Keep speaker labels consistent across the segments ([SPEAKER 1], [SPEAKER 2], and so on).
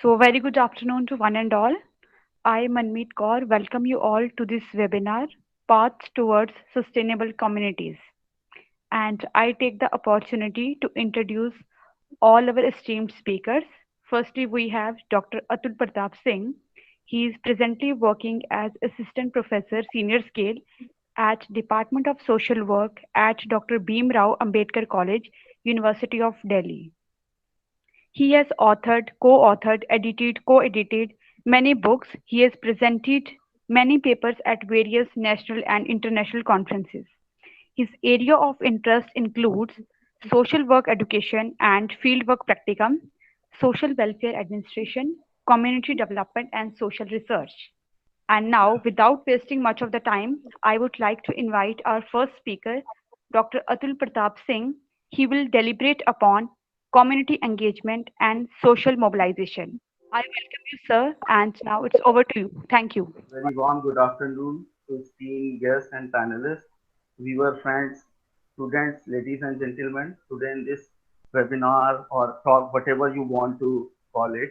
[SPEAKER 1] So, very good afternoon to one and all. I, Manmeet Kaur, welcome you all to this webinar, Paths Towards Sustainable Communities. And I take the opportunity to introduce all our esteemed speakers. Firstly, we have Dr. Atul Pratap Singh. He is presently working as Assistant Professor Senior Scale at Department of Social Work at Dr. Bhim Rao Ambedkar College, University of Delhi. He has authored, co-authored, edited, co-edited many books. He has presented many papers at various national and international conferences. His area of interest includes social work education and fieldwork practicum, social welfare administration, community development, and social research. And now, without wasting much of the time, I would like to invite our first speaker, Dr. Atul Pratap Singh. He will deliberate upon community engagement and social mobilization. I welcome you, sir, and now it's over to you. Thank you.
[SPEAKER 2] Very warm good afternoon to esteemed guests and panelists, viewer friends, students, ladies and gentlemen. Today in this webinar or talk, whatever you want to call it,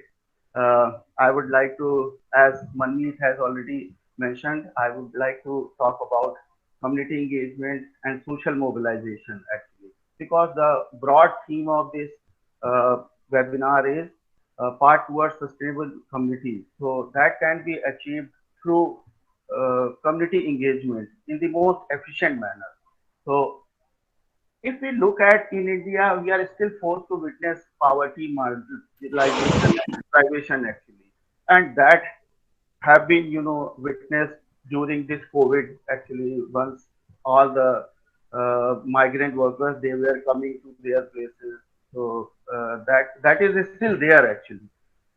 [SPEAKER 2] I would like to, as Manmeet has already mentioned, I would like to talk about community engagement and social mobilization actually, because the broad theme of this uh, webinar is part towards sustainable communities. So that can be achieved through community engagement in the most efficient manner. So if we look at in India, we are still forced to witness poverty, marginalization, and privation actually, and that have been witnessed during this COVID actually. Once all the migrant workers they were coming to their places, so that is still there actually.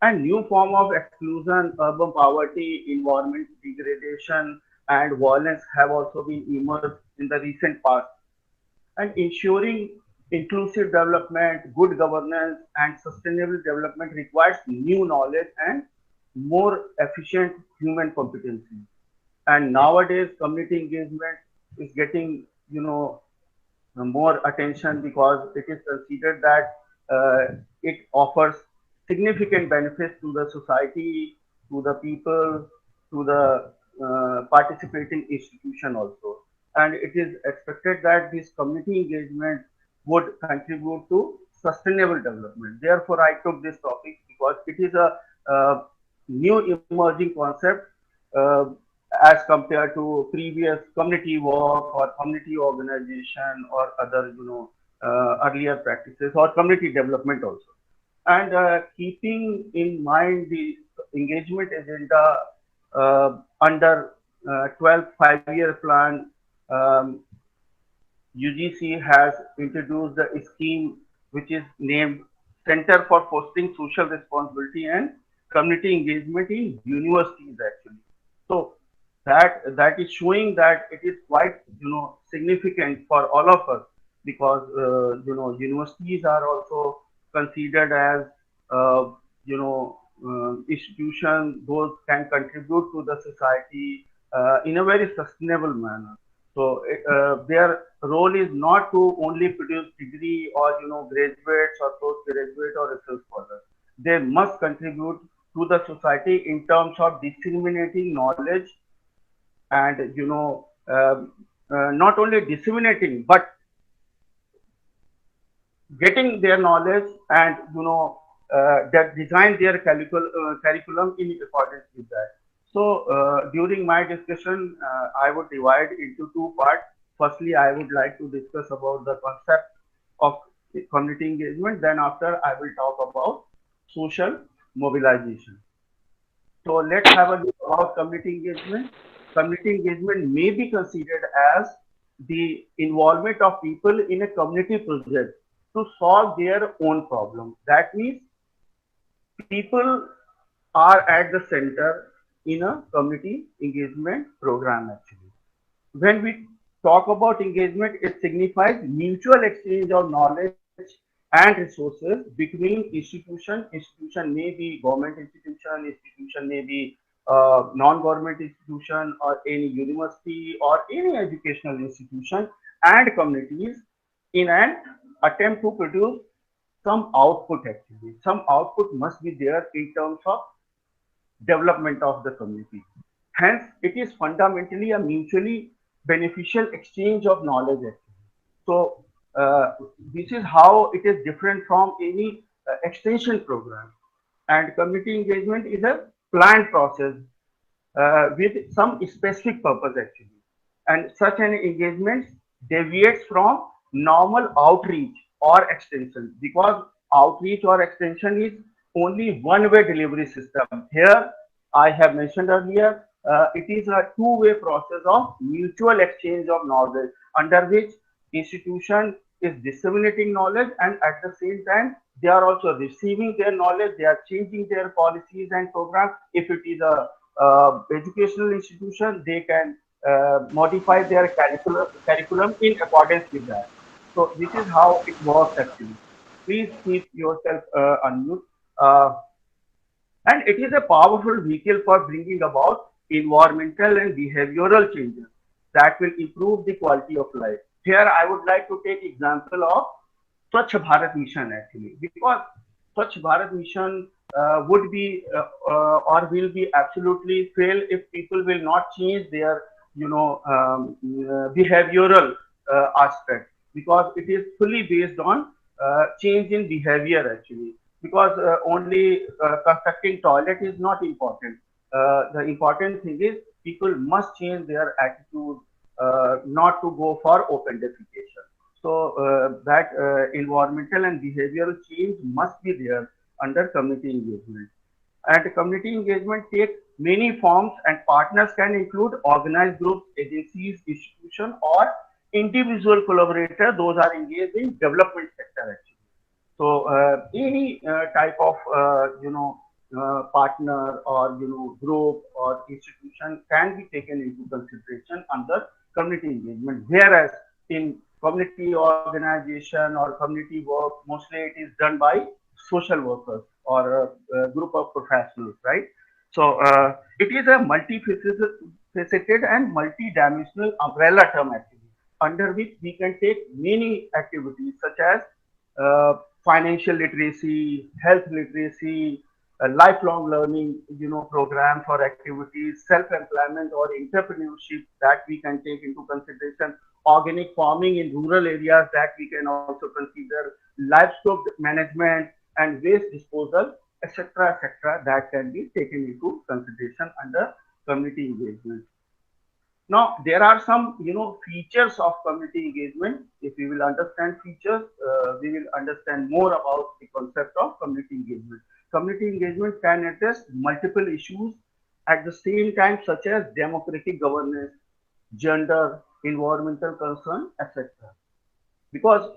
[SPEAKER 2] And new form of exclusion, urban poverty, environment degradation, and violence have also been emerged in the recent past. And ensuring inclusive development, good governance, and sustainable development requires new knowledge and more efficient human competency. And nowadays, community engagement is getting, more attention because it is considered that it offers significant benefits to the society, to the people, to the participating institution also. And it is expected that this community engagement would contribute to sustainable development. Therefore, I took this topic because it is a new emerging concept uh, as compared to previous community work or community organization or other earlier practices or community development also. And keeping in mind the engagement agenda under 12 5-year plan, um, UGC has introduced the scheme which is named Center for Fostering Social Responsibility and Community Engagement in Universities actually. So that is showing that it is quite significant for all of us because universities are also considered as institution those can contribute to the society in a very sustainable manner. So their role is not to only produce degree or graduates or postgraduate or research scholars. They must contribute to the society in terms of disseminating knowledge and not only disseminating but getting their knowledge and that design their curriculum in accordance with that. So during my discussion, I would divide into two parts. Firstly, I would like to discuss about the concept of community engagement. Then after, I will talk about social mobilization. So let's have a look about community engagement. Community engagement may be considered as the involvement of people in a community project to solve their own problem. That means people are at the center in a community engagement program actually. When we talk about engagement, it signifies mutual exchange of knowledge and resources between institution. Institution may be government institution, institution may be non-government institution or any university or any educational institution and communities in an attempt to produce some output actually. Some output must be there in terms of development of the community. Hence, it is fundamentally a mutually beneficial exchange of knowledge actually. So, this is how it is different from any extension program. And community engagement is a planned process with some specific purpose actually. And such an engagement deviates from normal outreach or extension because outreach or extension is only one-way delivery system. Here, I have mentioned earlier, it is a two-way process of mutual exchange of knowledge under which institution is disseminating knowledge and at the same time they are also receiving their knowledge, they are changing their policies and programs. If it is a educational institution, they can modify their curriculum in accordance with that. So this is how it works actually. Please keep yourself unmute. Uh, and it is a powerful vehicle for bringing about environmental and behavioral changes that will improve the quality of life. Here, I would like to take example of Swachh Bharat Mission actually, because Swachh Bharat Mission would be or will be absolutely fail if people will not change their behavioral aspect because it is fully based on change in behavior actually because only constructing toilet is not important. The important thing is people must change their attitude not to go for open defecation. So that environmental and behavioral change must be there under community engagement. And community engagement takes many forms and partners can include organized groups, agencies, institutions or individual collaborators. Those are engaged in development sector actually. So any type of partner or group or institution can be taken into consideration under community engagement. Whereas in community organization or community work, mostly it is done by social workers or a group of professionals, right? So it is a multifaceted and multi-dimensional umbrella term actually, under which we can take many activities such as uh, financial literacy, health literacy, lifelong learning, programs or activities, self-employment or entrepreneurship that we can take into consideration, organic farming in rural areas that we can also consider, livestock management and waste disposal, etc., etc., that can be taken into consideration under community engagement. Now, there are some, features of community engagement. If we will understand features, we will understand more about the concept of community engagement. Community engagement can address multiple issues at the same time, such as democratic governance, gender, environmental concern, etc. Because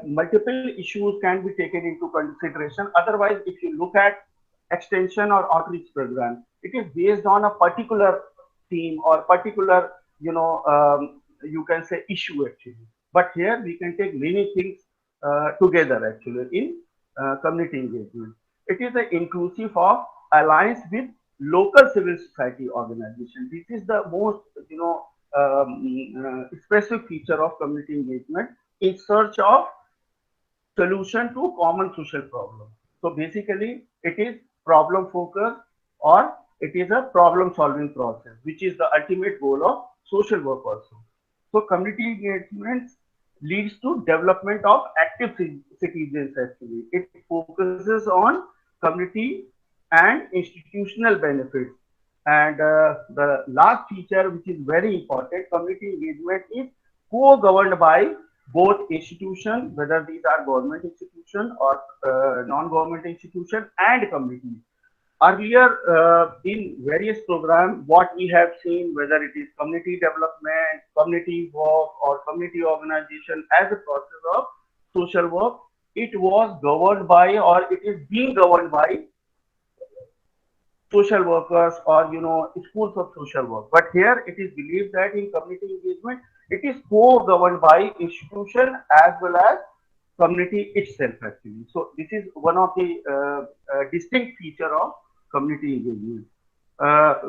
[SPEAKER 2] multiple issues can be taken into consideration. Otherwise, if you look at extension or outreach program, it is based on a particular theme or particular, you can say issue actually. But here we can take many things together actually in community engagement. It is an inclusive of alliance with local civil society organization. This is the most, specific feature of community engagement in search of solution to common social problem. So basically, it is problem focused or it is a problem solving process, which is the ultimate goal of social work also. So community engagement leads to development of active citizens actually. It focuses on community and institutional benefits. And the last feature, which is very important, community engagement is co-governed by both institutions, whether these are government institution or non-government institution and community. Earlier, in various programs, what we have seen, whether it is community development, community work, or community organization as a process of social work, it was governed by or it is being governed by social workers or schools of social work. But here it is believed that in community engagement it is co-governed by institution as well as community itself actually. So this is one of the distinct feature of community engagement.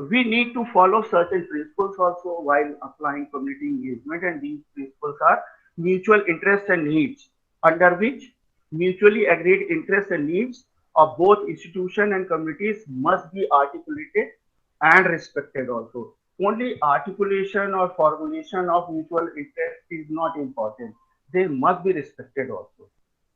[SPEAKER 2] We need to follow certain principles also while applying community engagement, and these principles are mutual interests and needs, under which mutually agreed interests and needs of both institution and communities must be articulated and respected also. Only articulation or formulation of mutual interest is not important. They must be respected also.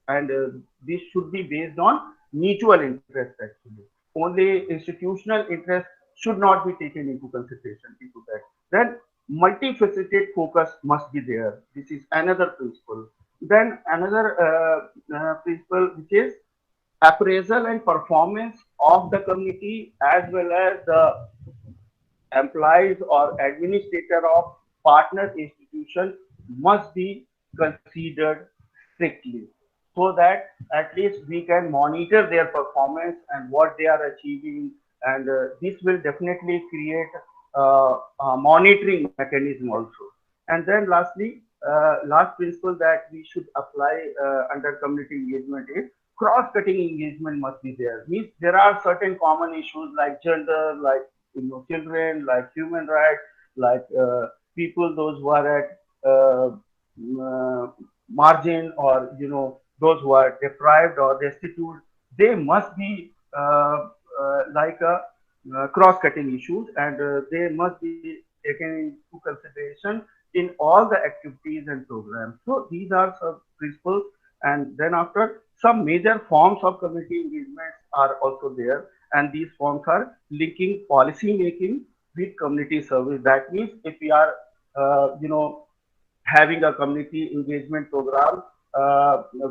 [SPEAKER 2] And this should be based on mutual interest actually. Only institutional interest should not be taken into consideration into that. Then multifaceted focus must be there. This is another principle. Then another principle which is appraisal and performance of the community as well as the employees or administrator of partner institution must be considered strictly so that at least we can monitor their performance and what they are achieving, and this will definitely create a monitoring mechanism also. And then lastly, last principle that we should apply under community engagement is cross-cutting engagement must be there. Means there are certain common issues like gender, like children, like human rights, like people those who are at margin, or those who are deprived or destitute. They must be like a cross-cutting issues, and they must be taken into consideration in all the activities and programs. So these are some principles, and then after some major forms of community engagements are also there, and these forms are linking policy making with community service. That means if we are having a community engagement program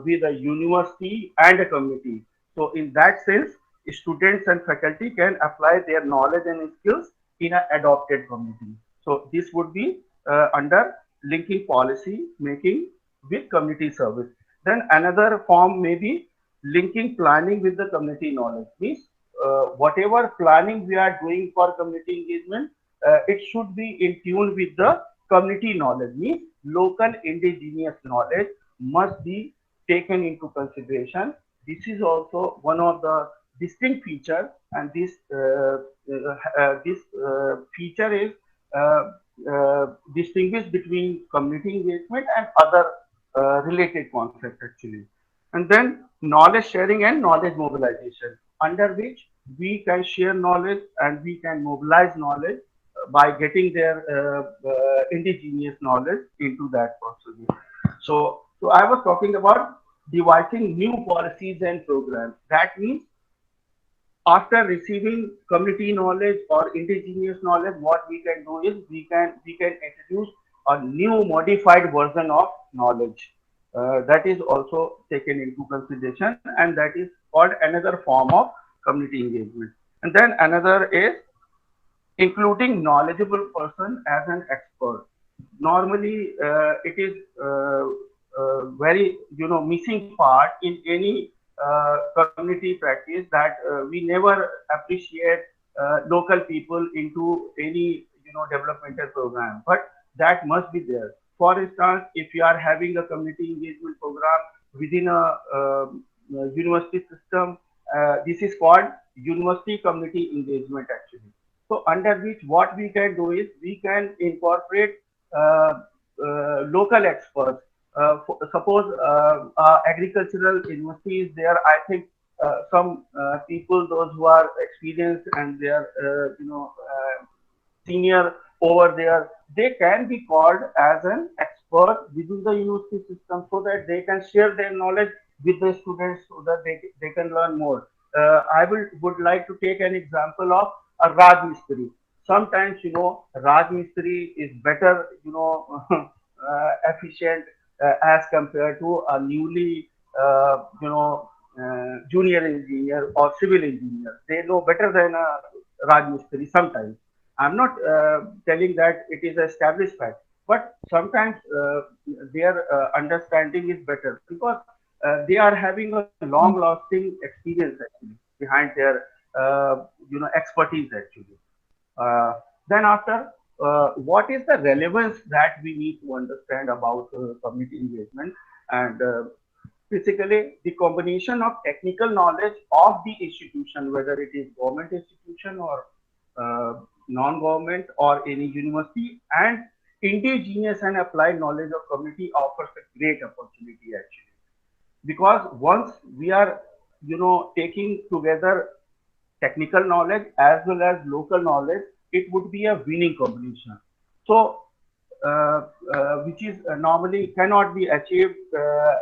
[SPEAKER 2] with a university and a community. So in that sense, students and faculty can apply their knowledge and skills in an adopted community. So this would be under linking policy making with community service. Then another form may be linking planning with the community knowledge. Means whatever planning we are doing for community engagement, it should be in tune with the community knowledge. Means local indigenous knowledge must be taken into consideration. This is also one of the distinct feature, and this feature is distinguished between community engagement and other related concepts actually. And then knowledge sharing and knowledge mobilization, under which we can share knowledge and we can mobilize knowledge by getting their indigenous knowledge into that process. So I was talking about devising new policies and programs. That means after receiving community knowledge or indigenous knowledge, what we can do is we can introduce a new modified version of knowledge. That is also taken into consideration, and that is called another form of community engagement. And then another is including knowledgeable person as an expert. Normally, it is very missing part in any community practice, that we never appreciate local people into any developmental program, but that must be there. For instance, if you are having a community engagement program within a university system, this is called university community engagement actually. So under which what we can do is we can incorporate local experts. Suppose agricultural university is there. I think some people, those who are experienced and they are senior over there, they can be called as an expert within the university system so that they can share their knowledge with the students so that they can learn more. Would like to take an example of a Raj Mistri. Sometimes, Raj Mistri is better, efficient as compared to a newly, junior engineer or civil engineer. They know better than a Raj Mistri sometimes. I'm not telling that it is established fact, but sometimes their understanding is better because they are having a long-lasting experience actually behind their expertise actually. Uh, then after, what is the relevance that we need to understand about community engagement? And basically, the combination of technical knowledge of the institution, whether it is government institution or non-government or any university, and indigenous and applied knowledge of community offers a great opportunity actually. because once we are, taking together technical knowledge as well as local knowledge, it would be a winning combination. So, which is normally cannot be achieved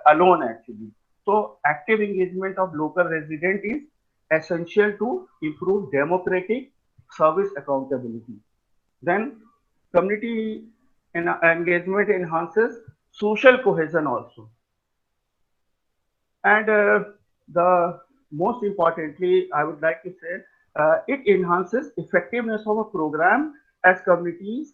[SPEAKER 2] alone actually. So, active engagement of local resident is essential to improve democratic service accountability. Then, community engagement enhances social cohesion also. And the most importantly, I would like to say, it enhances effectiveness of a program as communities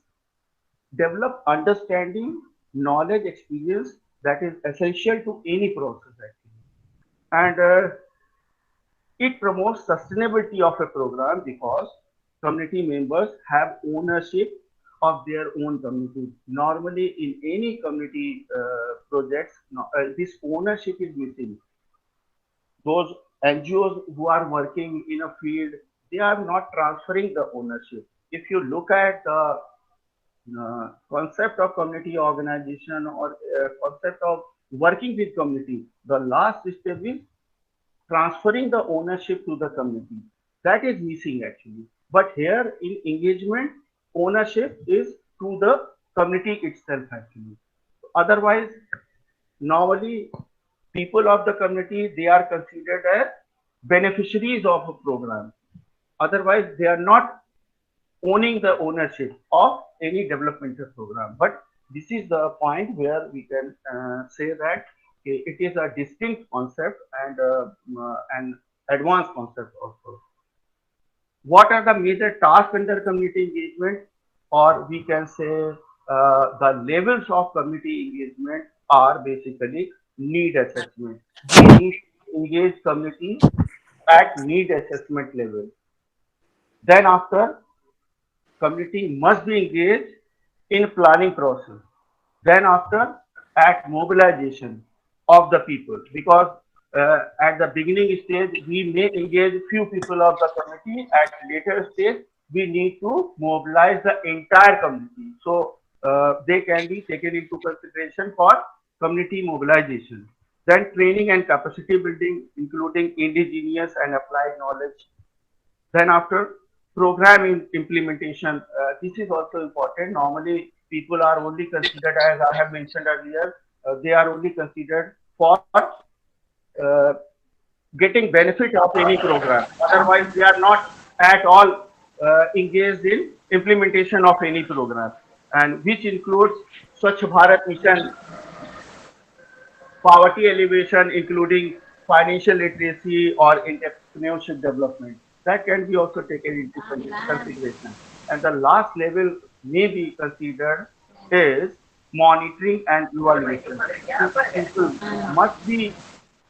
[SPEAKER 2] develop understanding, knowledge, experience that is essential to any process actually. And it promotes sustainability of a program because community members have ownership of their own community. Normally, in any community projects, no, this ownership is missing. Those NGOs who are working in a field, they are not transferring the ownership. If you look at the concept of community organization or concept of working with community, the last step is transferring the ownership to the community. That is missing actually. But here in engagement, ownership is to the community itself actually. Otherwise, normally people of the community, they are considered as beneficiaries of a program. Otherwise, they are not owning the ownership of any developmental program. But this is the point where we can say that it is a distinct concept and an advanced concept also. What are the major tasks under community engagement, or we can say the levels of community engagement are basically need assessment. We need to engage community at need assessment level. Then after, community must be engaged in planning process. Then after, at mobilization of the people, because at the beginning stage we may engage few people of the community. At later stage we need to mobilize the entire community. So they can be taken into consideration for community mobilization. Then training and capacity building, including indigenous and applied knowledge. Then after, program implementation, this is also important. Normally, people are only considered, as I have mentioned earlier, they are only considered for uh, getting benefit of any program. Otherwise, they are not at all engaged in implementation of any program, and which includes Swachh Bharat Mission, poverty elevation, including financial literacy or entrepreneurship development. That can be also taken into consideration. And the last level may be considered is monitoring and evaluation. People must be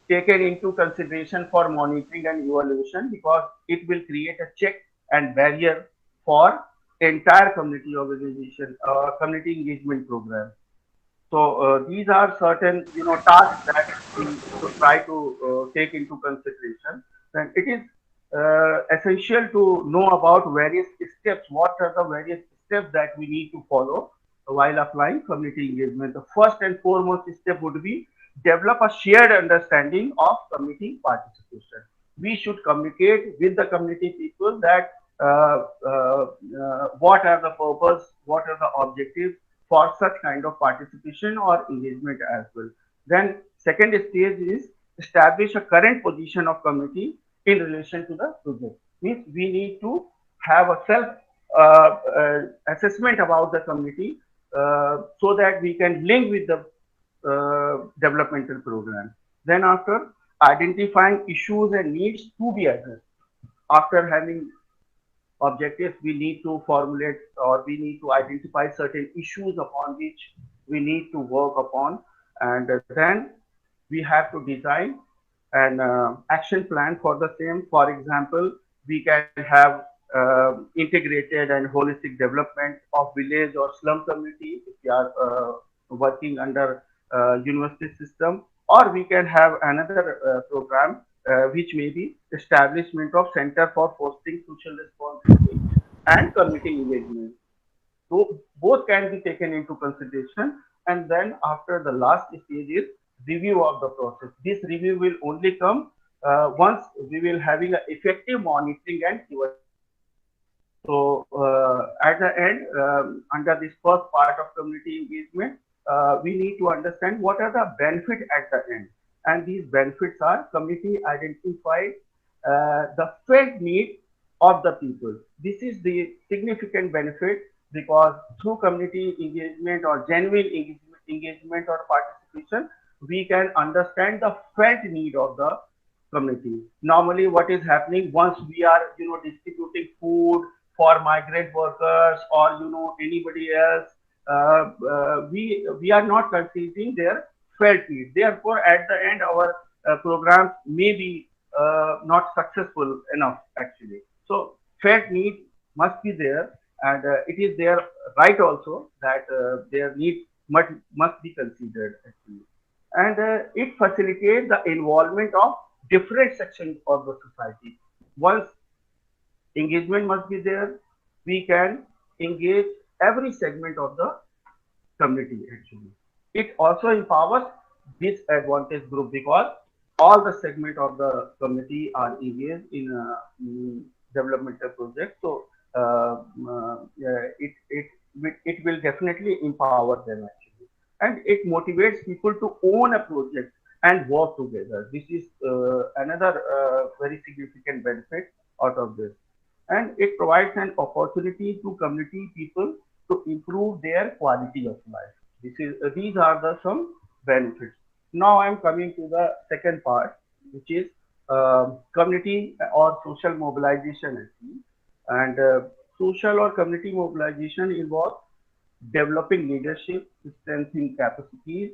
[SPEAKER 2] taken into consideration for monitoring and evaluation because it will create a check and barrier for entire community organization, community engagement program. So these are certain tasks that we should try to take into consideration. And it is essential to know about various steps. What are the various steps that we need to follow while applying community engagement? The first and foremost step would be develop a shared understanding of community participation. We should communicate with the community people that what are the purpose, what are the objectives for such kind of participation or engagement as well. Then second stage is establish a current position of community in relation to the project. Means we need to have a self assessment about the community so that we can link with the developmental program. Then after, identifying issues and needs to be addressed. After having objectives, we need to formulate or we need to identify certain issues upon which we need to work upon, and then we have to design an action plan for the same. For example, we can have integrated and holistic development of village or slum community if we are working under university system, or we can have another program which may be establishment of center for fostering social responsibility and community engagement. So both can be taken into consideration. And then after, the last stage is review of the process. This review will only come once we will having a effective monitoring and evaluation. So at the end, under this first part of community engagement, we need to understand what are the benefits at the end. And these benefits are community identified the felt need of the people. This is the significant benefit because through community engagement or genuine engagement or participation, we can understand the felt need of the community. Normally, what is happening once we are, distributing food for migrant workers or anybody else, we are not considering their felt need. Therefore, at the end, our programs may be not successful enough actually. So, felt need must be there, and it is their right also that their need must be considered actually, and it facilitates the involvement of different sections of the society. Once engagement must be there, we can engage every segment of the community actually. It also empowers disadvantaged group because all the segment of the community are engaged in a developmental project. So yeah, it will definitely empower them actually, and it motivates people to own a project and work together. This is another very significant benefit out of this, and it provides an opportunity to community people to improve their quality of life. These are the some benefits. Now I am coming to the second part, which is community or social mobilization actually. And social or community mobilization involves developing leadership, strengthening capacities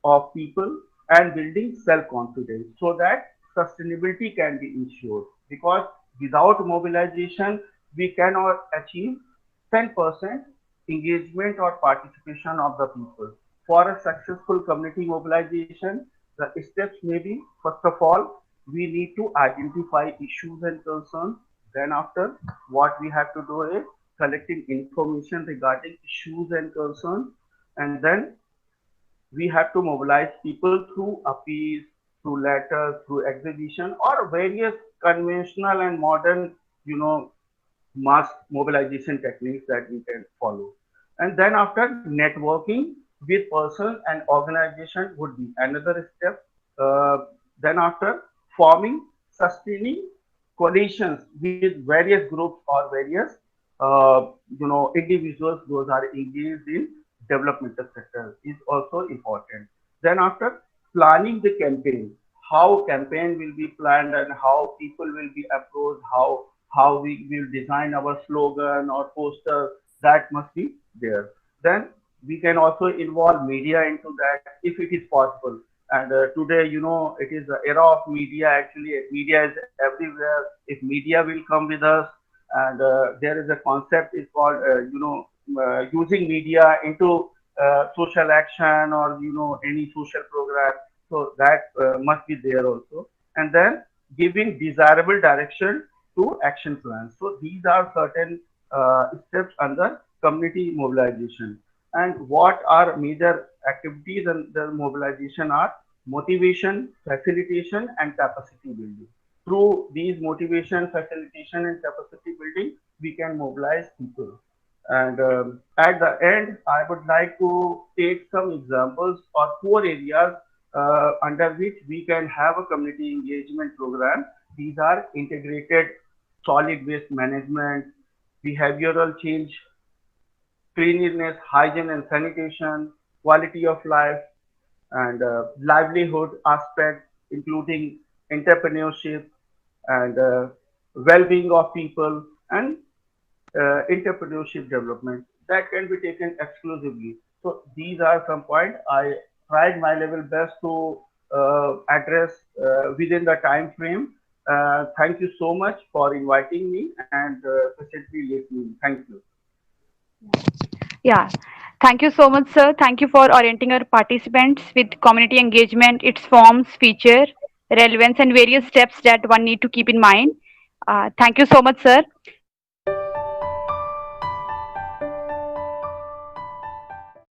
[SPEAKER 2] of people, and building self-confidence so that sustainability can be ensured. Because without mobilization, we cannot achieve 10% engagement or participation of the people. For a successful community mobilization, the steps may be, first of all, we need to identify issues and concerns. Then after, what we have to do is collecting information regarding issues and concerns. And then we have to mobilize people through appeals, through letters, through exhibition, or various conventional and modern, mass mobilization techniques that we can follow. And then after, networking with person and organization would be another step. Then after, forming, sustaining coalitions with various groups or various individuals those are engaged in developmental sector is also important. Then after, planning the campaign, how campaign will be planned and how people will be approached, how we will design our slogan or poster, that must be there. Then we can also involve media into that if it is possible. And today, it is the era of media. Actually, media is everywhere. If media will come with us, and there is a concept is called, using media into social action or any social program. So that must be there also. And then giving desirable direction to action plans. So these are certain steps under community mobilization. And what are major activities and the mobilization are motivation, facilitation, and capacity building. Through these motivation, facilitation, and capacity building, we can mobilize people. And at the end, I would like to take some examples or four areas under which we can have a community engagement program. These are integrated solid waste management, behavioral change, cleanliness, hygiene and sanitation, quality of life, and livelihood aspect, including entrepreneurship and well-being of people and entrepreneurship development that can be taken exclusively. So these are some points I tried my level best to address within the time frame. Thank you so much for inviting me and patiently listening. Thank you.
[SPEAKER 1] Yeah. Thank you so much, sir. Thank you for orienting our participants with community engagement, its forms, feature, relevance, and various steps that one need to keep in mind. Thank you so much, sir.